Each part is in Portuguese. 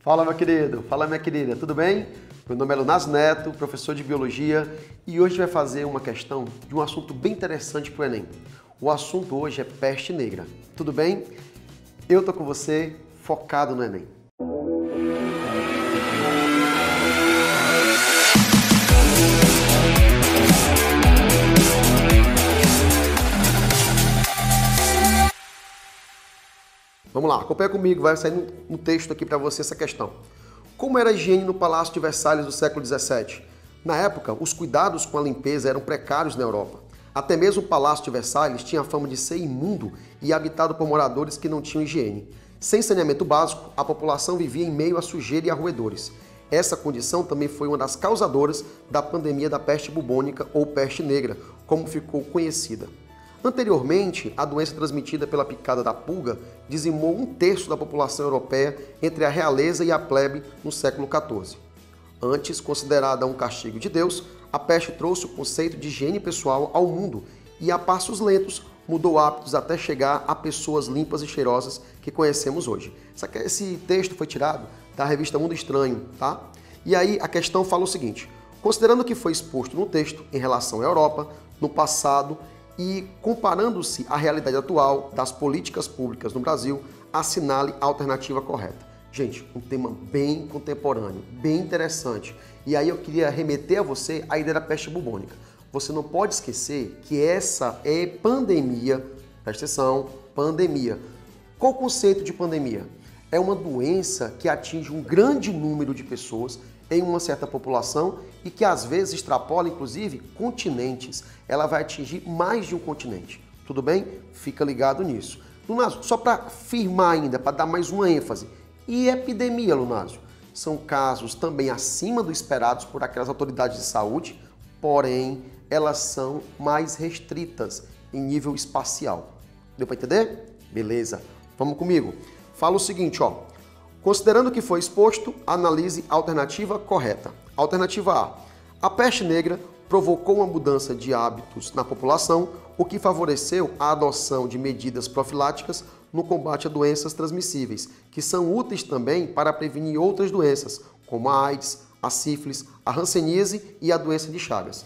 Fala, meu querido. Fala, minha querida. Tudo bem? Meu nome é Lunásio Neto, professor de Biologia, e hoje a gente vai fazer uma questão de um assunto bem interessante para o Enem. O assunto hoje é peste negra. Tudo bem? Eu tô com você, focado no Enem. Vamos lá, acompanha comigo, vai sair no texto aqui para você essa questão. Como era a higiene no Palácio de Versalhes do século XVII? Na época, os cuidados com a limpeza eram precários na Europa. Até mesmo o Palácio de Versalhes tinha a fama de ser imundo e habitado por moradores que não tinham higiene. Sem saneamento básico, a população vivia em meio a sujeira e a roedores. Essa condição também foi uma das causadoras da pandemia da peste bubônica ou peste negra, como ficou conhecida. Anteriormente, a doença transmitida pela picada da pulga dizimou 1/3 da população europeia entre a realeza e a plebe no século XIV. Antes considerada um castigo de Deus, a peste trouxe o conceito de higiene pessoal ao mundo e, a passos lentos, mudou hábitos até chegar a pessoas limpas e cheirosas que conhecemos hoje. Esse texto foi tirado da revista Mundo Estranho, tá? E aí a questão fala o seguinte: considerando o que foi exposto no texto em relação à Europa, no passado, e comparando-se à realidade atual das políticas públicas no Brasil, assinale a alternativa correta. Gente, um tema bem contemporâneo, bem interessante. E aí eu queria remeter a você a ideia da peste bubônica. Você não pode esquecer que essa é pandemia, presta atenção, pandemia. Qual o conceito de pandemia? É uma doença que atinge um grande número de pessoas em uma certa população e que às vezes extrapola, inclusive, continentes. Ela vai atingir mais de um continente. Tudo bem? Fica ligado nisso. Lunásio, só para firmar ainda, para dar mais uma ênfase. E epidemia, Lunásio? São casos também acima do esperados por aquelas autoridades de saúde, porém, elas são mais restritas em nível espacial. Deu para entender? Beleza. Vamos comigo. Fala o seguinte, ó. Considerando o que foi exposto, analise a alternativa correta. Alternativa A. A peste negra provocou uma mudança de hábitos na população, o que favoreceu a adoção de medidas profiláticas no combate a doenças transmissíveis, que são úteis também para prevenir outras doenças, como a AIDS, a sífilis, a hanseníase e a doença de Chagas.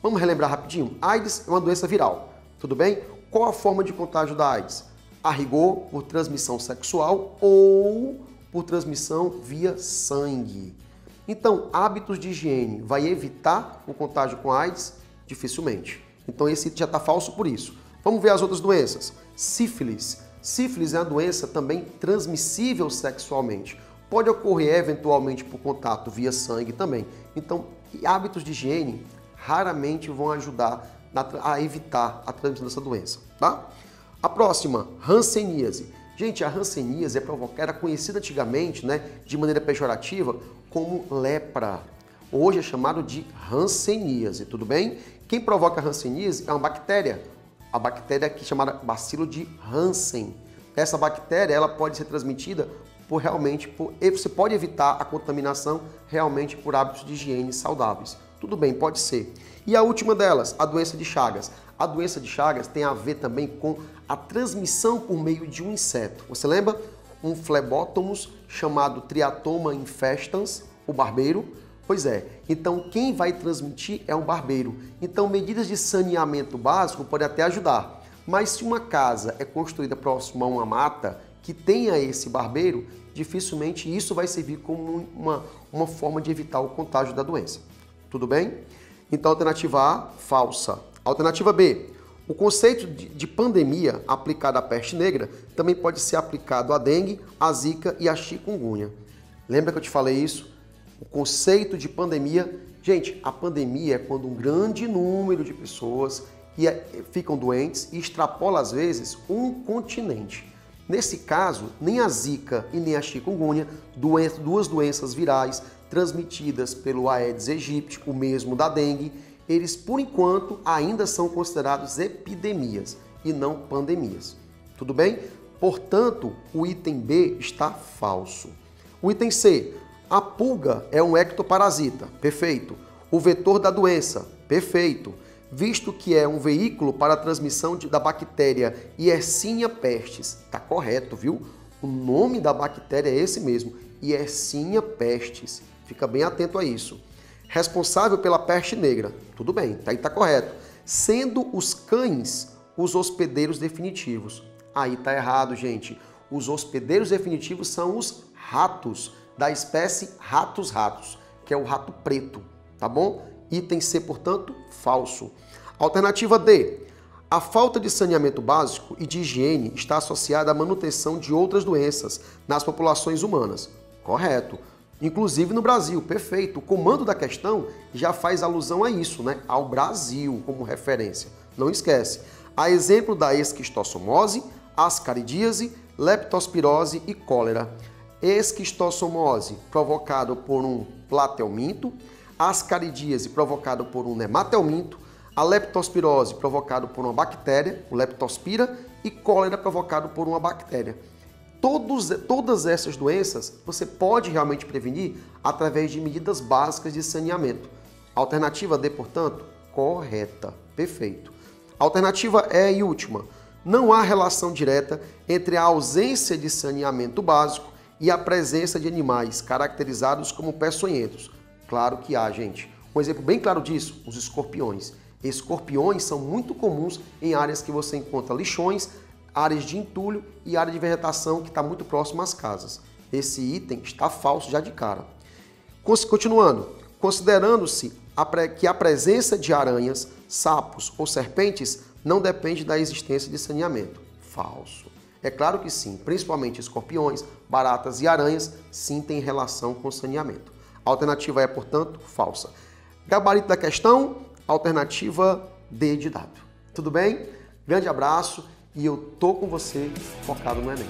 Vamos relembrar rapidinho? AIDS é uma doença viral, tudo bem? Qual a forma de contágio da AIDS? A rigor, por transmissão sexual ou por transmissão via sangue. Então, hábitos de higiene vai evitar o contágio com AIDS? Dificilmente. Então, esse já está falso por isso. Vamos ver as outras doenças. Sífilis. Sífilis é uma doença também transmissível sexualmente. Pode ocorrer eventualmente por contato via sangue também. Então, hábitos de higiene raramente vão ajudar a evitar a transmissão dessa doença, tá? A próxima, hanseníase. Gente, a hanseníase era conhecida antigamente, né, de maneira pejorativa, como lepra. Hoje é chamado de hanseníase, tudo bem? Quem provoca a hanseníase é uma bactéria. A bactéria aqui chamada bacilo de Hansen. Essa bactéria, ela pode ser transmitida você pode evitar a contaminação realmente por hábitos de higiene saudáveis. Tudo bem, pode ser. E a última delas, a doença de Chagas. A doença de Chagas tem a ver também com a transmissão por meio de um inseto. Você lembra? Um flebótomos chamado Triatoma infestans, o barbeiro? Pois é, então quem vai transmitir é um barbeiro. Então medidas de saneamento básico podem até ajudar. Mas se uma casa é construída próximo a uma mata que tenha esse barbeiro, dificilmente isso vai servir como uma forma de evitar o contágio da doença. Tudo bem? Então, alternativa A, falsa. Alternativa B, o conceito de pandemia aplicado à peste negra também pode ser aplicado à dengue, à zika e à chikungunya. Lembra que eu te falei isso? O conceito de pandemia, gente, a pandemia é quando um grande número de pessoas ficam doentes e extrapola às vezes um continente. Nesse caso, nem a zika e nem a chikungunya, duas doenças virais transmitidas pelo Aedes aegypti, o mesmo da dengue, eles, por enquanto, ainda são considerados epidemias e não pandemias. Tudo bem? Portanto, o item B está falso. O item C, a pulga é um ectoparasita. Perfeito. O vetor da doença. Perfeito. Visto que é um veículo para a transmissão da bactéria Yersinia pestis. Está correto, viu? O nome da bactéria é esse mesmo, Yersinia pestis. Fica bem atento a isso. Responsável pela peste negra. Tudo bem, aí tá correto. Sendo os cães os hospedeiros definitivos. Aí tá errado, gente. Os hospedeiros definitivos são os ratos, da espécie ratos, que é o rato preto, tá bom? Item C, portanto, falso. Alternativa D. A falta de saneamento básico e de higiene está associada à manutenção de outras doenças nas populações humanas. Correto. Inclusive no Brasil, perfeito. O comando da questão já faz alusão a isso, né? Ao Brasil como referência. Não esquece. A exemplo da esquistossomose, ascaridíase, leptospirose e cólera. Esquistossomose provocado por um platelminto, ascaridíase provocado por um nematelminto, a leptospirose provocado por uma bactéria, o leptospira, e cólera provocado por uma bactéria. Todas essas doenças você pode realmente prevenir através de medidas básicas de saneamento. Alternativa D, portanto, correta. Perfeito. Alternativa E e última. Não há relação direta entre a ausência de saneamento básico e a presença de animais caracterizados como peçonhentos. Claro que há, gente. Um exemplo bem claro disso, os escorpiões. Escorpiões são muito comuns em áreas que você encontra lixões, áreas de entulho e área de vegetação que está muito próximo às casas. Esse item está falso já de cara. Continuando, considerando-se que a presença de aranhas, sapos ou serpentes não depende da existência de saneamento. Falso. É claro que sim, principalmente escorpiões, baratas e aranhas, sim tem relação com saneamento. A alternativa é, portanto, falsa. Gabarito da questão, alternativa D de dado. Tudo bem? Grande abraço e eu tô com você focado no Enem.